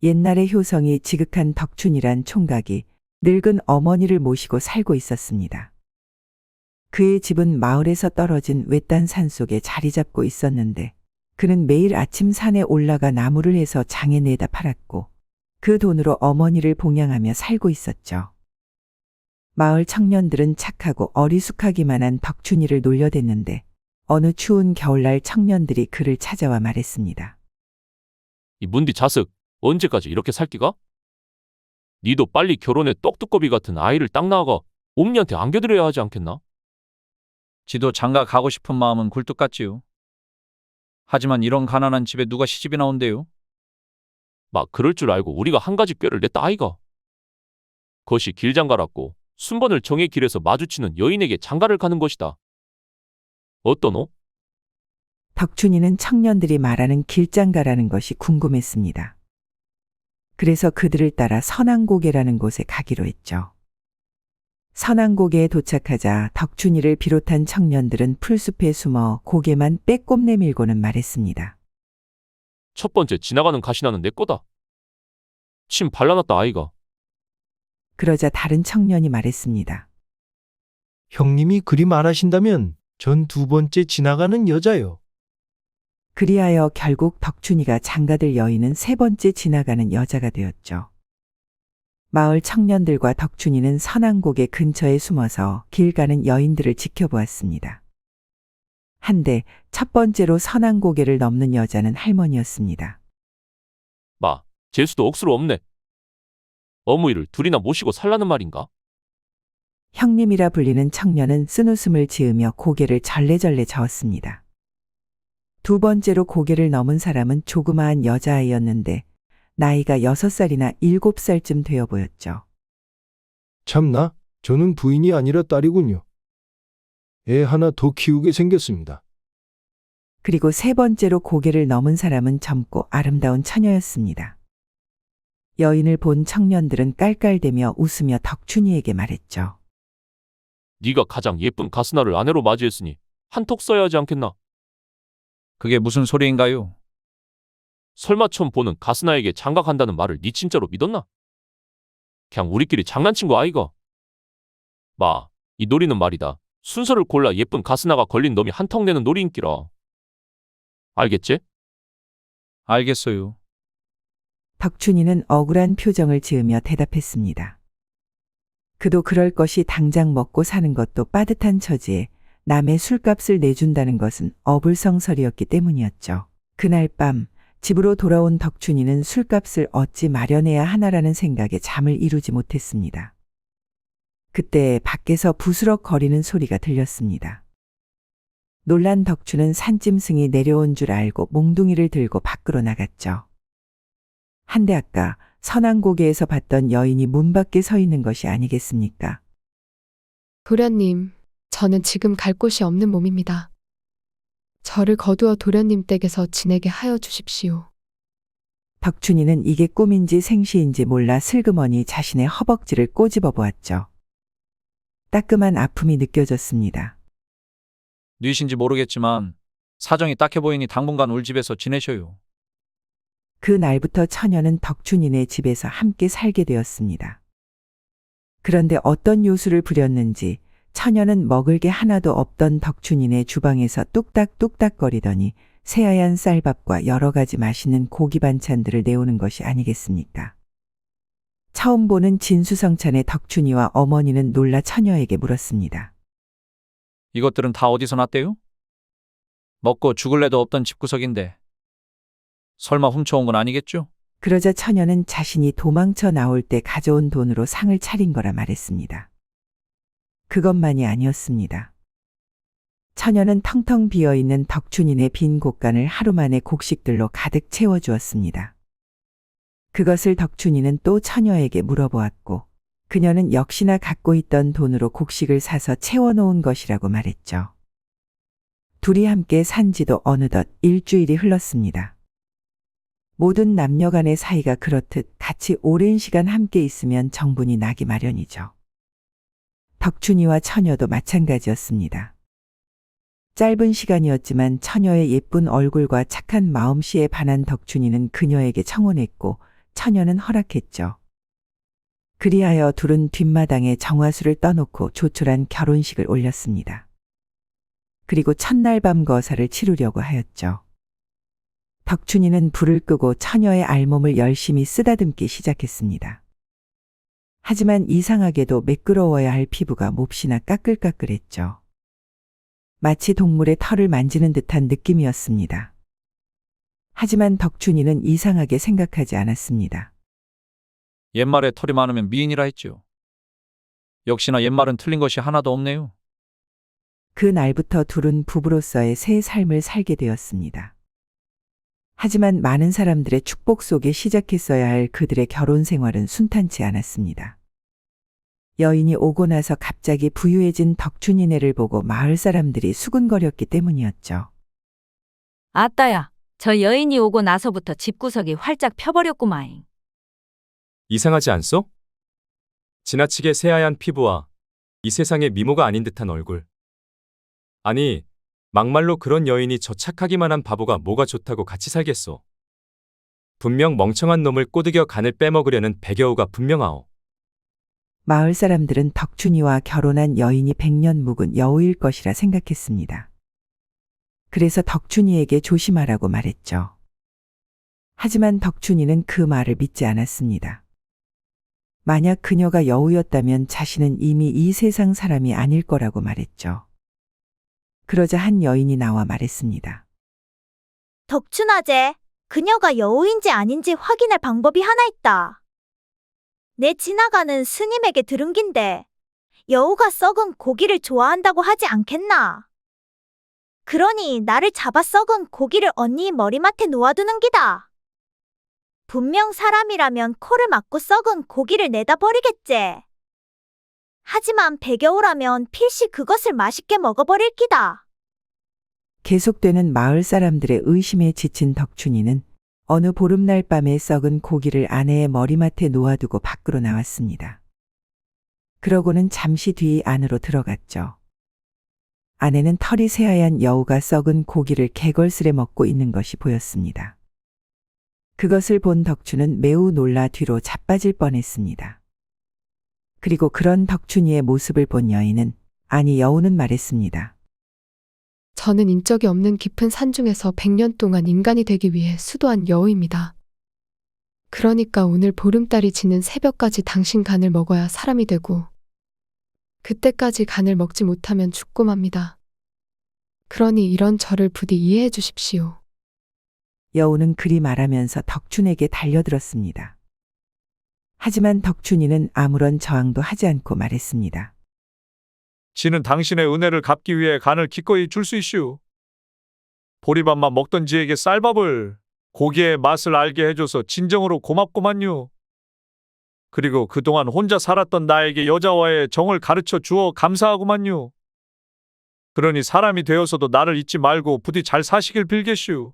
옛날의 효성이 지극한 덕춘이란 총각이 늙은 어머니를 모시고 살고 있었습니다. 그의 집은 마을에서 떨어진 외딴 산 속에 자리 잡고 있었는데 그는 매일 아침 산에 올라가 나무를 해서 장에 내다 팔았고 그 돈으로 어머니를 봉양하며 살고 있었죠. 마을 청년들은 착하고 어리숙하기만 한 덕춘이를 놀려댔는데 어느 추운 겨울날 청년들이 그를 찾아와 말했습니다. 이 문디 자식, 언제까지 이렇게 살 기가? 니도 빨리 결혼해 떡두꺼비 같은 아이를 딱 낳아가 옴니한테 안겨드려야 하지 않겠나? 지도 장가 가고 싶은 마음은 굴뚝 같지요. 하지만 이런 가난한 집에 누가 시집이나 온대요? 막 그럴 줄 알고 우리가 한 가지 꾀를 냈다 아이가. 그것이 길장가랍고 순번을 정의 길에서 마주치는 여인에게 장가를 가는 것이다. 어떠노? 덕춘이는 청년들이 말하는 길장가라는 것이 궁금했습니다. 그래서 그들을 따라 선앙고개라는 곳에 가기로 했죠. 선앙고개에 도착하자 덕춘이를 비롯한 청년들은 풀숲에 숨어 고개만 빼꼼 내밀고는 말했습니다. 첫 번째 지나가는 가시나는 내 거다. 침 발라놨다 아이가. 그러자 다른 청년이 말했습니다. 형님이 그리 말하신다면 전 두 번째 지나가는 여자요. 그리하여 결국 덕춘이가 장가들 여인은 세 번째 지나가는 여자가 되었죠. 마을 청년들과 덕춘이는 선앙고개 근처에 숨어서 길 가는 여인들을 지켜보았습니다. 한데 첫 번째로 선앙고개를 넘는 여자는 할머니였습니다. 마, 재수도 억수로 없네. 어머니를 둘이나 모시고 살라는 말인가? 형님이라 불리는 청년은 쓴웃음을 지으며 고개를 절레절레 저었습니다. 두 번째로 고개를 넘은 사람은 조그마한 여자아이였는데 나이가 6살이나 7살쯤 되어 보였죠. 참나, 저는 부인이 아니라 딸이군요. 애 하나 더 키우게 생겼습니다. 그리고 세 번째로 고개를 넘은 사람은 젊고 아름다운 처녀였습니다. 여인을 본 청년들은 깔깔대며 웃으며 덕춘이에게 말했죠. 네가 가장 예쁜 가스나를 아내로 맞이했으니 한턱 써야 하지 않겠나? 그게 무슨 소리인가요? 설마 처음 보는 가스나에게 장가 간다는 말을 네 진짜로 믿었나? 그냥 우리끼리 장난친 거 아이가? 마, 이 놀이는 말이다. 순서를 골라 예쁜 가스나가 걸린 놈이 한턱 내는 놀이인기라. 알겠지? 알겠어요. 덕춘이는 억울한 표정을 지으며 대답했습니다. 그도 그럴 것이 당장 먹고 사는 것도 빠듯한 처지에 남의 술값을 내준다는 것은 어불성설이었기 때문이었죠. 그날 밤 집으로 돌아온 덕춘이는 술값을 어찌 마련해야 하나라는 생각에 잠을 이루지 못했습니다. 그때 밖에서 부스럭 거리는 소리가 들렸습니다. 놀란 덕춘은 산짐승이 내려온 줄 알고 몽둥이를 들고 밖으로 나갔죠. 한데 아까 선앙고개에서 봤던 여인이 문 밖에 서 있는 것이 아니겠습니까? 도련님, 저는 지금 갈 곳이 없는 몸입니다. 저를 거두어 도련님 댁에서 지내게 하여 주십시오. 덕춘이는 이게 꿈인지 생시인지 몰라 슬그머니 자신의 허벅지를 꼬집어 보았죠. 따끔한 아픔이 느껴졌습니다. 뉘신지 모르겠지만 사정이 딱해 보이니 당분간 울집에서 지내셔요. 그 날부터 처녀는 덕춘이네 집에서 함께 살게 되었습니다. 그런데 어떤 요술을 부렸는지 처녀는 먹을 게 하나도 없던 덕춘이네 주방에서 뚝딱뚝딱거리더니 새하얀 쌀밥과 여러 가지 맛있는 고기 반찬들을 내오는 것이 아니겠습니까? 처음 보는 진수성찬의 덕춘이와 어머니는 놀라 처녀에게 물었습니다. 이것들은 다 어디서 났대요? 먹고 죽을래도 없던 집구석인데 설마 훔쳐온 건 아니겠죠? 그러자 처녀는 자신이 도망쳐 나올 때 가져온 돈으로 상을 차린 거라 말했습니다. 그것만이 아니었습니다. 처녀는 텅텅 비어있는 덕춘이네 빈 곳간을 하루 만에 곡식들로 가득 채워주었습니다. 그것을 덕춘이는 또 처녀에게 물어보았고 그녀는 역시나 갖고 있던 돈으로 곡식을 사서 채워놓은 것이라고 말했죠. 둘이 함께 산 지도 어느덧 일주일이 흘렀습니다. 모든 남녀 간의 사이가 그렇듯 같이 오랜 시간 함께 있으면 정분이 나기 마련이죠. 덕춘이와 처녀도 마찬가지였습니다. 짧은 시간이었지만 처녀의 예쁜 얼굴과 착한 마음씨에 반한 덕춘이는 그녀에게 청혼했고 처녀는 허락했죠. 그리하여 둘은 뒷마당에 정화수를 떠놓고 조촐한 결혼식을 올렸습니다. 그리고 첫날 밤 거사를 치르려고 하였죠. 덕춘이는 불을 끄고 처녀의 알몸을 열심히 쓰다듬기 시작했습니다. 하지만 이상하게도 매끄러워야 할 피부가 몹시나 까끌까끌했죠. 마치 동물의 털을 만지는 듯한 느낌이었습니다. 하지만 덕춘이는 이상하게 생각하지 않았습니다. 옛말에 털이 많으면 미인이라 했지요. 역시나 옛말은 틀린 것이 하나도 없네요. 그 날부터 둘은 부부로서의 새 삶을 살게 되었습니다. 하지만 많은 사람들의 축복 속에 시작했어야 할 그들의 결혼 생활은 순탄치 않았습니다. 여인이 오고 나서 갑자기 부유해진 덕춘이네를 보고 마을 사람들이 수군거렸기 때문이었죠. 아따야, 저 여인이 오고 나서부터 집구석이 활짝 펴버렸구마잉. 이상하지 않소? 지나치게 새하얀 피부와 이 세상의 미모가 아닌 듯한 얼굴. 아니, 막말로 그런 여인이 저 착하기만 한 바보가 뭐가 좋다고 같이 살겠소. 분명 멍청한 놈을 꼬드겨 간을 빼먹으려는 배겨우가 분명하오. 마을 사람들은 덕춘이와 결혼한 여인이 100년 묵은 여우일 것이라 생각했습니다. 그래서 덕춘이에게 조심하라고 말했죠. 하지만 덕춘이는 그 말을 믿지 않았습니다. 만약 그녀가 여우였다면 자신은 이미 이 세상 사람이 아닐 거라고 말했죠. 그러자 한 여인이 나와 말했습니다. 덕춘아제, 그녀가 여우인지 아닌지 확인할 방법이 하나 있다. 내 지나가는 스님에게 들은 긴데 여우가 썩은 고기를 좋아한다고 하지 않겠나? 그러니 나를 잡아 썩은 고기를 언니 머리맡에 놓아두는 기다. 분명 사람이라면 코를 막고 썩은 고기를 내다 버리겠지. 하지만 배겨우라면 필시 그것을 맛있게 먹어버릴 기다. 계속되는 마을 사람들의 의심에 지친 덕춘이는 어느 보름날 밤에 썩은 고기를 아내의 머리맡에 놓아두고 밖으로 나왔습니다. 그러고는 잠시 뒤 안으로 들어갔죠. 아내는 털이 새하얀 여우가 썩은 고기를 개걸스레 먹고 있는 것이 보였습니다. 그것을 본 덕춘은 매우 놀라 뒤로 자빠질 뻔했습니다. 그리고 그런 덕춘이의 모습을 본 여인은, 아니 여우는 말했습니다. 저는 인적이 없는 깊은 산중에서 100년 동안 인간이 되기 위해 수도한 여우입니다. 그러니까 오늘 보름달이 지는 새벽까지 당신 간을 먹어야 사람이 되고, 그때까지 간을 먹지 못하면 죽고 맙니다. 그러니 이런 저를 부디 이해해 주십시오. 여우는 그리 말하면서 덕춘에게 달려들었습니다. 하지만 덕춘이는 아무런 저항도 하지 않고 말했습니다. 지는 당신의 은혜를 갚기 위해 간을 기꺼이 줄 수 있슈. 보리밥만 먹던 지에게 쌀밥을, 고기의 맛을 알게 해줘서 진정으로 고맙구만요. 그리고 그동안 혼자 살았던 나에게 여자와의 정을 가르쳐 주어 감사하구만요. 그러니 사람이 되어서도 나를 잊지 말고 부디 잘 사시길 빌겠슈.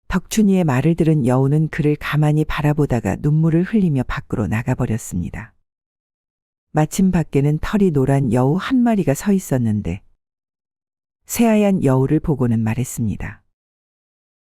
덕춘이의 말을 들은 여우는 그를 가만히 바라보다가 눈물을 흘리며 밖으로 나가버렸습니다. 마침 밖에는 털이 노란 여우 한 마리가 서 있었는데 새하얀 여우를 보고는 말했습니다.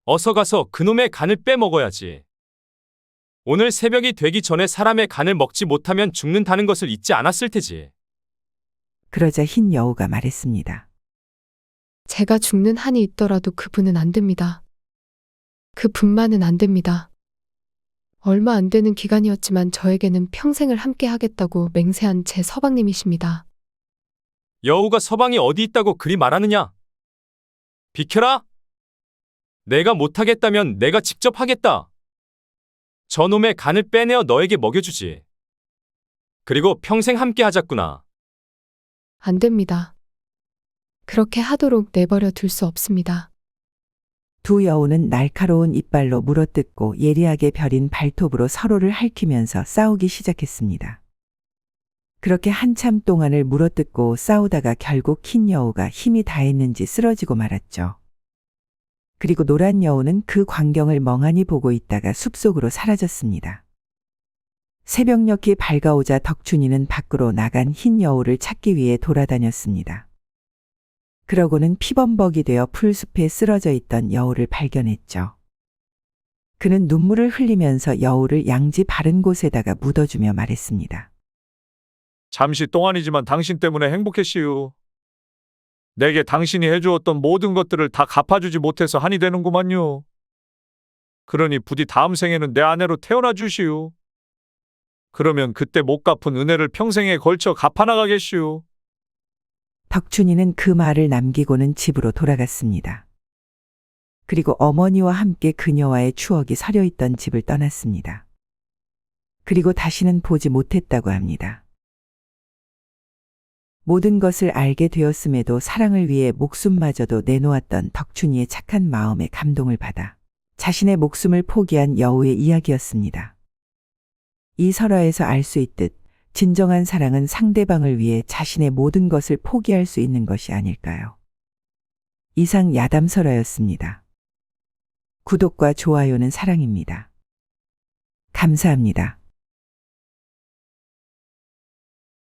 어서 가서 그놈의 간을 빼먹어야지. 오늘 새벽이 되기 전에 사람의 간을 먹지 못하면 죽는다는 것을 잊지 않았을 테지. 그러자 흰 여우가 말했습니다. 제가 죽는 한이 있더라도 그분은 안 됩니다. 그분만은 안 됩니다. 얼마 안 되는 기간이었지만 저에게는 평생을 함께 하겠다고 맹세한 제 서방님이십니다. 여우가 서방이 어디 있다고 그리 말하느냐? 비켜라! 내가 못하겠다면 내가 직접 하겠다. 저놈의 간을 빼내어 너에게 먹여주지. 그리고 평생 함께 하자꾸나. 안 됩니다. 그렇게 하도록 내버려 둘 수 없습니다. 두 여우는 날카로운 이빨로 물어뜯고 예리하게 벼린 발톱으로 서로를 핥히면서 싸우기 시작했습니다. 그렇게 한참 동안을 물어뜯고 싸우다가 결국 흰 여우가 힘이 다했는지 쓰러지고 말았죠. 그리고 노란 여우는 그 광경을 멍하니 보고 있다가 숲속으로 사라졌습니다. 새벽녘이 밝아오자 덕춘이는 밖으로 나간 흰 여우를 찾기 위해 돌아다녔습니다. 그러고는 피범벅이 되어 풀숲에 쓰러져 있던 여우를 발견했죠. 그는 눈물을 흘리면서 여우를 양지 바른 곳에다가 묻어주며 말했습니다. 잠시 동안이지만 당신 때문에 행복했시오. 내게 당신이 해주었던 모든 것들을 다 갚아주지 못해서 한이 되는구만요. 그러니 부디 다음 생에는 내 아내로 태어나 주시오. 그러면 그때 못 갚은 은혜를 평생에 걸쳐 갚아나가겠시오. 덕춘이는 그 말을 남기고는 집으로 돌아갔습니다. 그리고 어머니와 함께 그녀와의 추억이 서려 있던 집을 떠났습니다. 그리고 다시는 보지 못했다고 합니다. 모든 것을 알게 되었음에도 사랑을 위해 목숨마저도 내놓았던 덕춘이의 착한 마음에 감동을 받아 자신의 목숨을 포기한 여우의 이야기였습니다. 이 설화에서 알 수 있듯 진정한 사랑은 상대방을 위해 자신의 모든 것을 포기할 수 있는 것이 아닐까요? 이상 야담설화였습니다. 구독과 좋아요는 사랑입니다. 감사합니다.